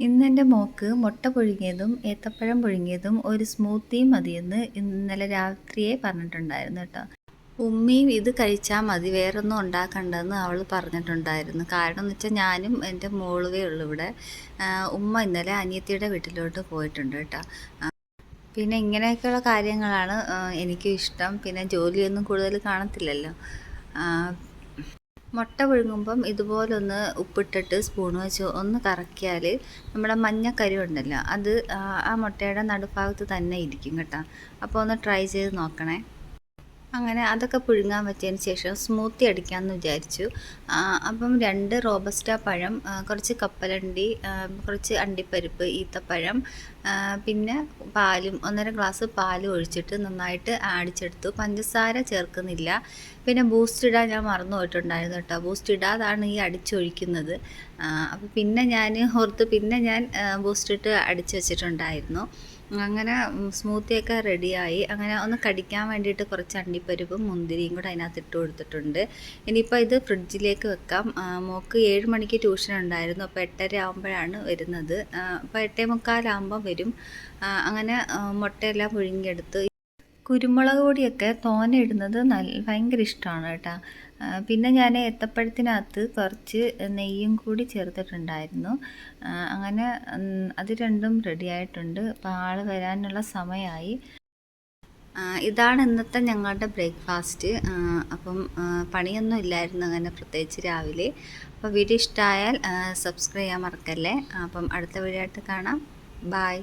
ഇന്നെൻ്റെ മോൾക്ക് മുട്ട പുഴുങ്ങിയതും ഏത്തപ്പഴം പുഴുങ്ങിയതും ഒരു സ്മൂത്തിയും മതിയെന്ന് ഇന്നലെ രാത്രിയെ പറഞ്ഞിട്ടുണ്ടായിരുന്നു കേട്ടോ. ഉമ്മിയും ഇത് കഴിച്ചാൽ മതി, വേറൊന്നും ഉണ്ടാക്കണ്ടെന്ന് അവൾ പറഞ്ഞിട്ടുണ്ടായിരുന്നു. കാരണം എന്ന് വെച്ചാൽ ഞാനും എൻ്റെ മോളുവേ ഉള്ളൂ ഇവിടെ. ഉമ്മ ഇന്നലെ അനിയത്തിയുടെ വീട്ടിലോട്ട് പോയിട്ടുണ്ട് കേട്ടോ. പിന്നെ ഇങ്ങനെയൊക്കെയുള്ള കാര്യങ്ങളാണ് എനിക്കും ഇഷ്ടം. പിന്നെ ജോലിയൊന്നും കൂടുതൽ കാണത്തില്ലല്ലോ. മുട്ട പുഴുങ്ങുമ്പം ഇതുപോലൊന്ന് ഉപ്പിട്ടിട്ട് സ്പൂൺ വെച്ച് ഒന്ന് കറക്കിയാൽ നമ്മുടെ മഞ്ഞക്കരി ഉണ്ടല്ലോ അത് ആ മുട്ടയുടെ നടുഭാഗത്ത് തന്നെ ഇരിക്കും കേട്ടോ. അപ്പോൾ ഒന്ന് ട്രൈ ചെയ്ത് നോക്കണേ. അങ്ങനെ അതൊക്കെ പുഴുങ്ങാൻ പറ്റിയതിന് ശേഷം സ്മൂത്തി അടിക്കാമെന്ന് വിചാരിച്ചു. അപ്പം 2 റോബസ്റ്റ പഴം, കുറച്ച് കപ്പലണ്ടി, കുറച്ച് അണ്ടിപ്പരിപ്പ്, ഈത്തപ്പഴം, പിന്നെ പാലും 1.5 ഗ്ലാസ് പാലും ഒഴിച്ചിട്ട് നന്നായിട്ട് അടിച്ചെടുത്തു. പഞ്ചസാര ചേർക്കുന്നില്ല. പിന്നെ ബൂസ്റ്റ് ഇടാൻ ഞാൻ മറന്നു പോയിട്ടുണ്ടായിരുന്നു കേട്ടോ. ബൂസ്റ്റ് ഇടാതാണ് ഈ അടിച്ചൊഴിക്കുന്നത്. അപ്പോൾ പിന്നെ ഞാൻ ഓർത്ത് ബൂസ്റ്റ് ഇട്ട് അടിച്ച് വെച്ചിട്ടുണ്ടായിരുന്നു. അങ്ങനെ സ്മൂത്തിയൊക്കെ റെഡിയായി. അങ്ങനെ ഒന്ന് കടിക്കാൻ വേണ്ടിയിട്ട് കുറച്ച് അണ്ടിപ്പരിപ്പും മുന്തിരിയും കൂടെ അതിനകത്ത് ഇട്ട് കൊടുത്തിട്ടുണ്ട്. ഇനിയിപ്പോൾ ഇത് ഫ്രിഡ്ജിലേക്ക് വെക്കാം. മോൾക്ക് 7 മണിക്ക് ട്യൂഷൻ ഉണ്ടായിരുന്നു. അപ്പോൾ 8:30 ആകുമ്പോഴാണ് വരുന്നത്. അപ്പോൾ 8:45 ആകുമ്പോൾ വരും. അങ്ങനെ മുട്ടയെല്ലാം പുഴുങ്ങിയെടുത്ത് കുരുമുളക് പൊടിയൊക്കെ തോനെ ഇടുന്നത് ഭയങ്കര ഇഷ്ടമാണ് കേട്ടോ. പിന്നെ ഞാൻ ഏത്തപ്പഴത്തിനകത്ത് കുറച്ച് നെയ്യും കൂടി ചേർത്തിട്ടുണ്ടായിരുന്നു. അങ്ങനെ അത് രണ്ടും റെഡിയായിട്ടുണ്ട്. അപ്പോൾ ആൾ വരാനുള്ള സമയമായി. ഇതാണ് ഇന്നത്തെ ഞങ്ങളുടെ ബ്രേക്ക്ഫാസ്റ്റ്. അപ്പം പണിയൊന്നും ഇല്ലായിരുന്നു അങ്ങനെ പ്രത്യേകിച്ച് രാവിലെ. അപ്പോൾ വീഡിയോ ഇഷ്ടമായാൽ സബ്സ്ക്രൈബ് ചെയ്യാൻ മറക്കല്ലേ. അപ്പം അടുത്ത വീഡിയോ ആയിട്ട് കാണാം. ബായ്.